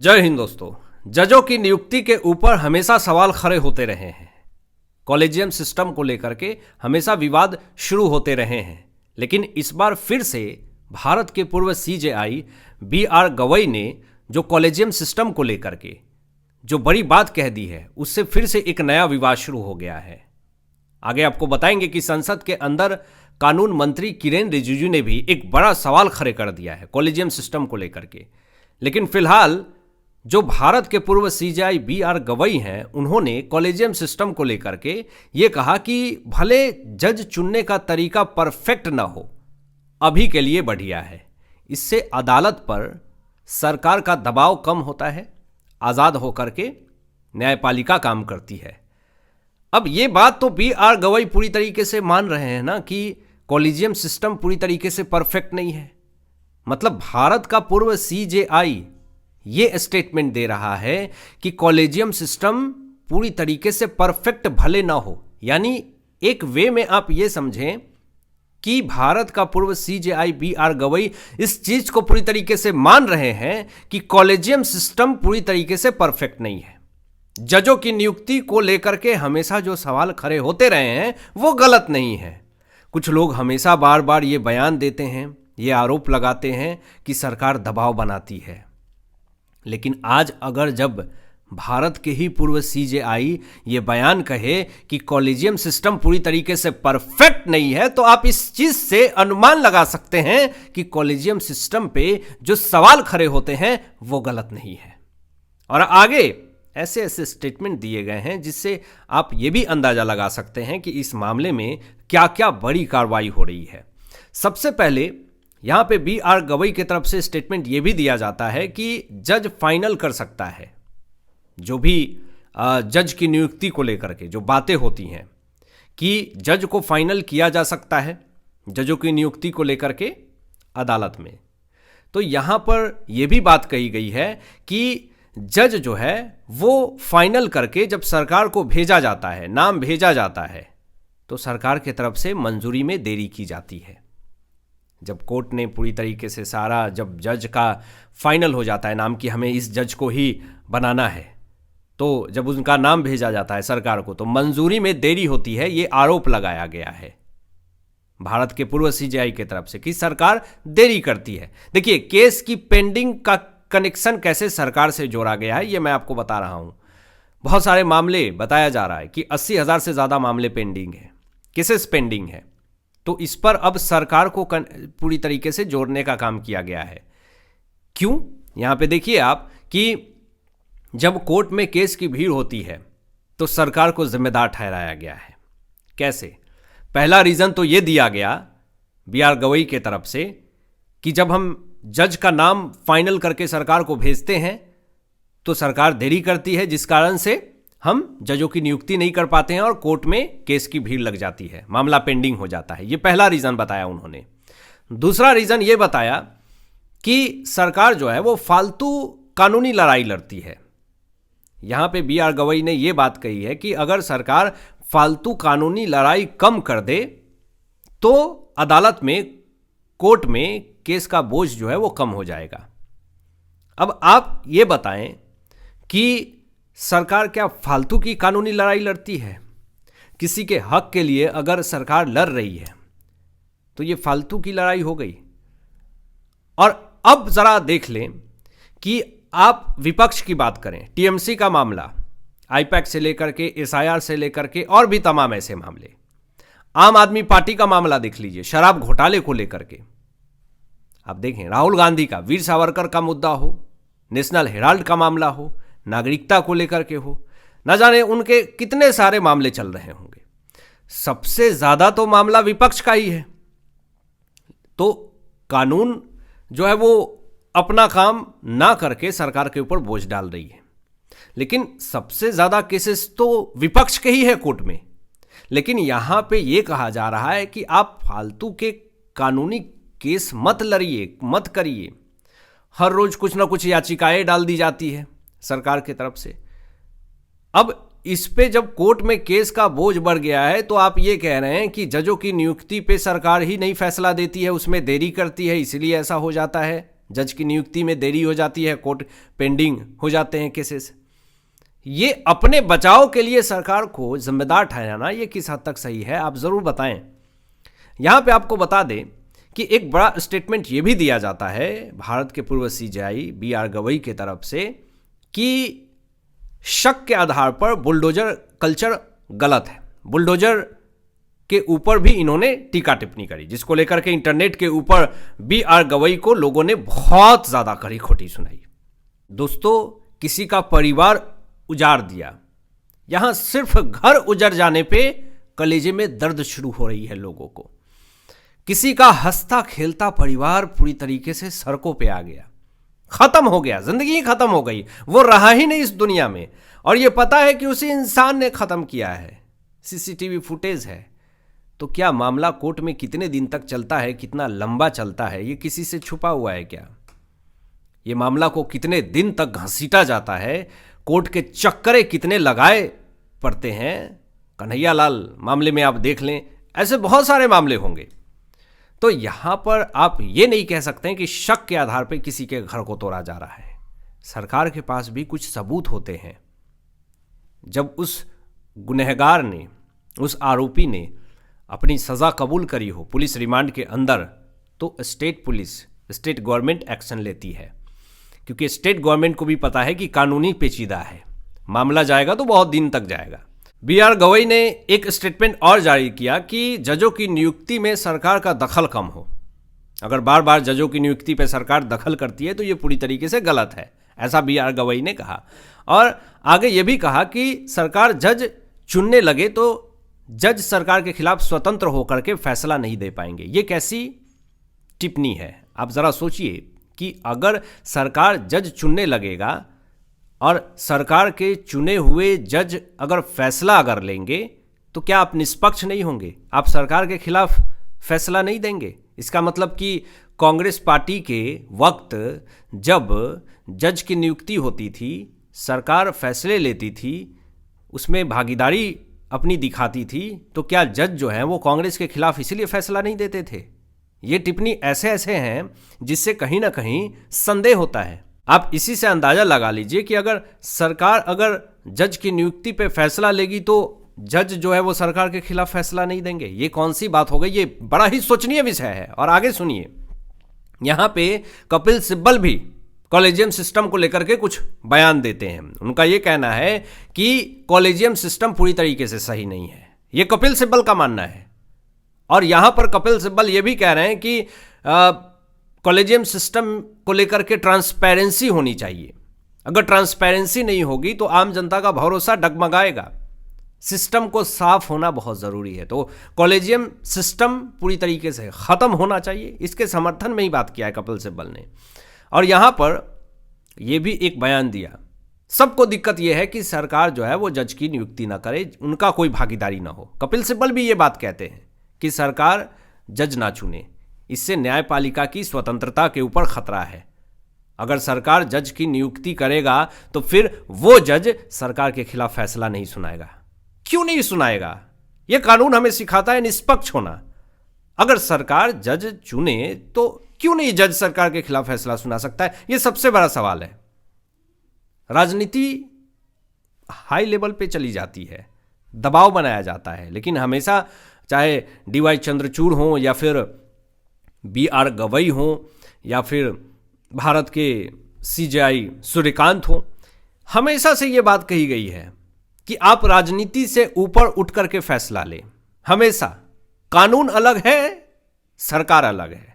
जय हिंद दोस्तों। जजों की नियुक्ति के ऊपर हमेशा सवाल खड़े होते रहे हैं। कॉलेजियम सिस्टम को लेकर के हमेशा विवाद शुरू होते रहे हैं, लेकिन इस बार फिर से भारत के पूर्व सीजेआई बी.आर. गवई ने जो कॉलेजियम सिस्टम को लेकर के जो बड़ी बात कह दी है, उससे फिर से एक नया विवाद शुरू हो गया है। आगे आपको बताएंगे कि संसद के अंदर कानून मंत्री किरेन रिजिजू ने भी एक बड़ा सवाल खड़े कर दिया है कॉलेजियम सिस्टम को लेकर के। लेकिन फिलहाल जो भारत के पूर्व सीजेआई बी.आर. गवई हैं, उन्होंने कॉलेजियम सिस्टम को लेकर के ये कहा कि भले जज चुनने का तरीका परफेक्ट ना हो, अभी के लिए बढ़िया है। इससे अदालत पर सरकार का दबाव कम होता है, आज़ाद होकर के न्यायपालिका काम करती है। अब ये बात तो बी.आर. गवई पूरी तरीके से मान रहे हैं ना कि कॉलेजियम सिस्टम पूरी तरीके से परफेक्ट नहीं है। मतलब भारत का पूर्व सीजेआई ये स्टेटमेंट दे रहा है कि कॉलेजियम सिस्टम पूरी तरीके से परफेक्ट भले ना हो, यानी एक वे में आप ये समझें कि भारत का पूर्व सीजेआई बी.आर. गवई इस चीज को पूरी तरीके से मान रहे हैं कि कॉलेजियम सिस्टम पूरी तरीके से परफेक्ट नहीं है। जजों की नियुक्ति को लेकर के हमेशा जो सवाल खड़े होते रहे हैं वो गलत नहीं है। कुछ लोग हमेशा बार बार ये बयान देते हैं, ये आरोप लगाते हैं कि सरकार दबाव बनाती है। लेकिन आज अगर जब भारत के ही पूर्व सीजेआई ये बयान कहे कि कॉलेजियम सिस्टम पूरी तरीके से परफेक्ट नहीं है, तो आप इस चीज से अनुमान लगा सकते हैं कि कॉलेजियम सिस्टम पे जो सवाल खड़े होते हैं वो गलत नहीं है। और आगे ऐसे ऐसे स्टेटमेंट दिए गए हैं जिससे आप ये भी अंदाजा लगा सकते हैं कि इस मामले में क्या क्या बड़ी कार्रवाई हो रही है। सबसे पहले यहाँ पे बी.आर. गवई की तरफ से स्टेटमेंट ये भी दिया जाता है कि जज फाइनल कर सकता है जो भी जज की नियुक्ति को लेकर के जो बातें होती हैं, कि जज को फाइनल किया जा सकता है जजों की नियुक्ति को लेकर के अदालत में। तो यहाँ पर यह भी बात कही गई है कि जज जो है वो फाइनल करके जब सरकार को भेजा जाता है, नाम भेजा जाता है, तो सरकार की तरफ से मंजूरी में देरी की जाती है। जब कोर्ट ने पूरी तरीके से सारा, जब जज का फाइनल हो जाता है नाम कि हमें इस जज को ही बनाना है, तो जब उनका नाम भेजा जाता है सरकार को, तो मंजूरी में देरी होती है। ये आरोप लगाया गया है भारत के पूर्व सीजेआई की तरफ से कि सरकार देरी करती है। देखिए, केस की पेंडिंग का कनेक्शन कैसे सरकार से जोड़ा गया है ये मैं आपको बता रहा हूं। बहुत सारे मामले बताया जा रहा है कि 80,000 से ज़्यादा मामले पेंडिंग है, केसेस पेंडिंग है। तो इस पर अब सरकार को पूरी तरीके से जोड़ने का काम किया गया है। क्यों? यहां पे देखिए आप कि जब कोर्ट में केस की भीड़ होती है तो सरकार को जिम्मेदार ठहराया गया है। कैसे? पहला रीजन तो ये दिया गया बी.आर. गवई के तरफ से कि जब हम जज का नाम फाइनल करके सरकार को भेजते हैं तो सरकार देरी करती है, जिस कारण से हम जजों की नियुक्ति नहीं कर पाते हैं और कोर्ट में केस की भीड़ लग जाती है, मामला पेंडिंग हो जाता है। ये पहला रीजन बताया उन्होंने। दूसरा रीजन ये बताया कि सरकार जो है वो फालतू कानूनी लड़ाई लड़ती है। यहां पे बी.आर. गवई ने ये बात कही है कि अगर सरकार फालतू कानूनी लड़ाई कम कर दे तो अदालत में, कोर्ट में केस का बोझ जो है वो कम हो जाएगा। अब आप ये बताएं कि सरकार क्या फालतू की कानूनी लड़ाई लड़ती है? किसी के हक के लिए अगर सरकार लड़ रही है तो ये फालतू की लड़ाई हो गई। और अब जरा देख लें कि आप विपक्ष की बात करें, टीएमसी का मामला, आईपैक से लेकर के एसआईआर से लेकर के और भी तमाम ऐसे मामले, आम आदमी पार्टी का मामला देख लीजिए, शराब घोटाले को लेकर के आप देखें, राहुल गांधी का, वीर सावरकर का मुद्दा हो, नेशनल हेराल्ड का मामला हो, नागरिकता को लेकर के हो, न जाने उनके कितने सारे मामले चल रहे होंगे। सबसे ज्यादा तो मामला विपक्ष का ही है। तो कानून जो है वो अपना काम ना करके सरकार के ऊपर बोझ डाल रही है। लेकिन सबसे ज्यादा केसेस तो विपक्ष के ही है कोर्ट में। लेकिन यहां पे ये कहा जा रहा है कि आप फालतू के कानूनी केस मत लड़िए, मत करिए। हर रोज कुछ ना कुछ याचिकाएं डाल दी जाती है सरकार की तरफ से। अब इस पे जब कोर्ट में केस का बोझ बढ़ गया है तो आप ये कह रहे हैं कि जजों की नियुक्ति पे सरकार ही नहीं फैसला देती है, उसमें देरी करती है, इसलिए ऐसा हो जाता है। जज की नियुक्ति में देरी हो जाती है, कोर्ट पेंडिंग हो जाते हैं केसेस। ये अपने बचाव के लिए सरकार को जिम्मेदार ठहराना ये किस हद तक सही है, आप ज़रूर बताएं। यहाँ पे आपको बता दें कि एक बड़ा स्टेटमेंट ये भी दिया जाता है भारत के पूर्व सीजेआई BR गवई के तरफ से कि शक के आधार पर बुलडोजर कल्चर गलत है। बुलडोजर के ऊपर भी इन्होंने टीका टिप्पणी करी, जिसको लेकर के इंटरनेट के ऊपर BR गवई को लोगों ने बहुत ज़्यादा खरी खोटी सुनाई। दोस्तों, किसी का परिवार उजाड़ दिया, यहां सिर्फ घर उजड़ जाने पे कलेजे में दर्द शुरू हो रही है लोगों को। किसी का हंसता खेलता परिवार पूरी तरीके से सड़कों पे आ गया, खत्म हो गया, जिंदगी ही खत्म हो गई, वो रहा ही नहीं इस दुनिया में। और ये पता है कि उसी इंसान ने खत्म किया है, CCTV फुटेज है। तो क्या मामला कोर्ट में कितने दिन तक चलता है, कितना लंबा चलता है, ये किसी से छुपा हुआ है क्या? ये मामला को कितने दिन तक घसीटा जाता है, कोर्ट के चक्करे कितने लगाए पड़ते हैं। कन्हैया लाल मामले में आप देख लें, ऐसे बहुत सारे मामले होंगे। तो यहां पर आप ये नहीं कह सकते हैं कि शक के आधार पर किसी के घर को तोड़ा जा रहा है। सरकार के पास भी कुछ सबूत होते हैं। जब उस गुनहगार ने, उस आरोपी ने अपनी सज़ा कबूल करी हो पुलिस रिमांड के अंदर, तो स्टेट गवर्नमेंट एक्शन लेती है, क्योंकि स्टेट गवर्नमेंट को भी पता है कि कानूनी पेचीदा है, मामला जाएगा तो बहुत दिन तक जाएगा। BR गवई ने एक स्टेटमेंट और जारी किया कि जजों की नियुक्ति में सरकार का दखल कम हो। अगर बार बार जजों की नियुक्ति पर सरकार दखल करती है तो ये पूरी तरीके से गलत है, ऐसा BR गवई ने कहा। और आगे ये भी कहा कि सरकार जज चुनने लगे तो जज सरकार के खिलाफ स्वतंत्र होकर के फैसला नहीं दे पाएंगे। ये कैसी टिप्पणी है? आप ज़रा सोचिए कि अगर सरकार जज चुनने लगेगा और सरकार के चुने हुए जज अगर फैसला लेंगे तो क्या आप निष्पक्ष नहीं होंगे? आप सरकार के खिलाफ फैसला नहीं देंगे? इसका मतलब कि कांग्रेस पार्टी के वक्त जब जज की नियुक्ति होती थी, सरकार फैसले लेती थी, उसमें भागीदारी अपनी दिखाती थी, तो क्या जज जो है वो कांग्रेस के खिलाफ इसीलिए फैसला नहीं देते थे? ये टिप्पणी ऐसे हैं जिससे कहीं ना कहीं संदेह होता है। आप इसी से अंदाजा लगा लीजिए कि अगर सरकार जज की नियुक्ति पे फैसला लेगी तो जज जो है वो सरकार के खिलाफ फैसला नहीं देंगे। ये कौन सी बात हो गई? ये बड़ा ही सोचनीय विषय है। और आगे सुनिए, यहाँ पे कपिल सिब्बल भी कॉलेजियम सिस्टम को लेकर के कुछ बयान देते हैं। उनका ये कहना है कि कॉलेजियम सिस्टम पूरी तरीके से सही नहीं है, ये कपिल सिब्बल का मानना है। और यहाँ पर कपिल सिब्बल ये भी कह रहे हैं कि कॉलेजियम सिस्टम को लेकर के ट्रांसपेरेंसी होनी चाहिए। अगर ट्रांसपेरेंसी नहीं होगी तो आम जनता का भरोसा डगमगाएगा। सिस्टम को साफ होना बहुत ज़रूरी है। तो कॉलेजियम सिस्टम पूरी तरीके से ख़त्म होना चाहिए, इसके समर्थन में ही बात किया है कपिल सिब्बल ने। और यहाँ पर यह भी एक बयान दिया, सबको दिक्कत यह है कि सरकार जो है वो जज की नियुक्ति ना करे, उनका कोई भागीदारी ना हो। कपिल सिब्बल भी ये बात कहते हैं कि सरकार जज ना चुने, इससे न्यायपालिका की स्वतंत्रता के ऊपर खतरा है। अगर सरकार जज की नियुक्ति करेगा तो फिर वो जज सरकार के खिलाफ फैसला नहीं सुनाएगा। क्यों नहीं सुनाएगा? यह कानून हमें सिखाता है निष्पक्ष होना। अगर सरकार जज चुने तो क्यों नहीं जज सरकार के खिलाफ फैसला सुना सकता है? यह सबसे बड़ा सवाल है। राजनीति हाई लेवल पे चली जाती है, दबाव बनाया जाता है, लेकिन हमेशा चाहे DY चंद्रचूड़ हो या फिर BR गवई हो या फिर भारत के CJI सूर्यकांत हो, हमेशा से ये बात कही गई है कि आप राजनीति से ऊपर उठ करके फैसला लें। हमेशा कानून अलग है, सरकार अलग है।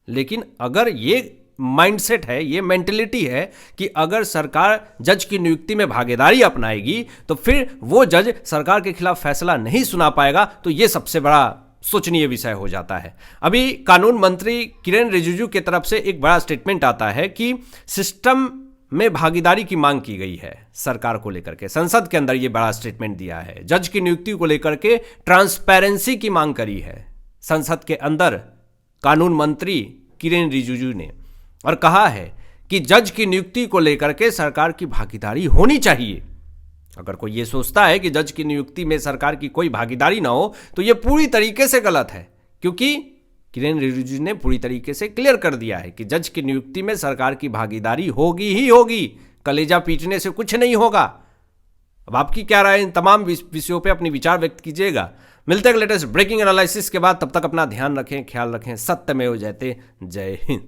लेकिन अगर ये माइंडसेट है, ये मेंटेलिटी है कि अगर सरकार जज की नियुक्ति में भागीदारी अपनाएगी तो फिर वो जज सरकार के खिलाफ फैसला नहीं सुना पाएगा, तो ये सबसे बड़ा सोचनीय विषय हो जाता है। अभी कानून मंत्री किरेन रिजिजू की तरफ से एक बड़ा स्टेटमेंट आता है कि सिस्टम में भागीदारी की मांग की गई है सरकार को लेकर के। संसद के अंदर ये बड़ा स्टेटमेंट दिया है। जज की नियुक्ति को लेकर के ट्रांसपेरेंसी की मांग करी है संसद के अंदर कानून मंत्री किरेन रिजिजू ने, और कहा है कि जज की नियुक्ति को लेकर के सरकार की भागीदारी होनी चाहिए। अगर कोई ये सोचता है कि जज की नियुक्ति में सरकार की कोई भागीदारी ना हो तो ये पूरी तरीके से गलत है, क्योंकि किरेन रिजिजू ने पूरी तरीके से क्लियर कर दिया है कि जज की नियुक्ति में सरकार की भागीदारी होगी ही होगी, कलेजा पीटने से कुछ नहीं होगा। अब आपकी क्या राय, इन तमाम विषयों पे अपनी विचार व्यक्त कीजिएगा। मिलते हैं लेटेस्ट ब्रेकिंग एनालिसिस के बाद, तब तक अपना ध्यान रखें, ख्याल रखें। सत्यमेव जयते। जय हिंद।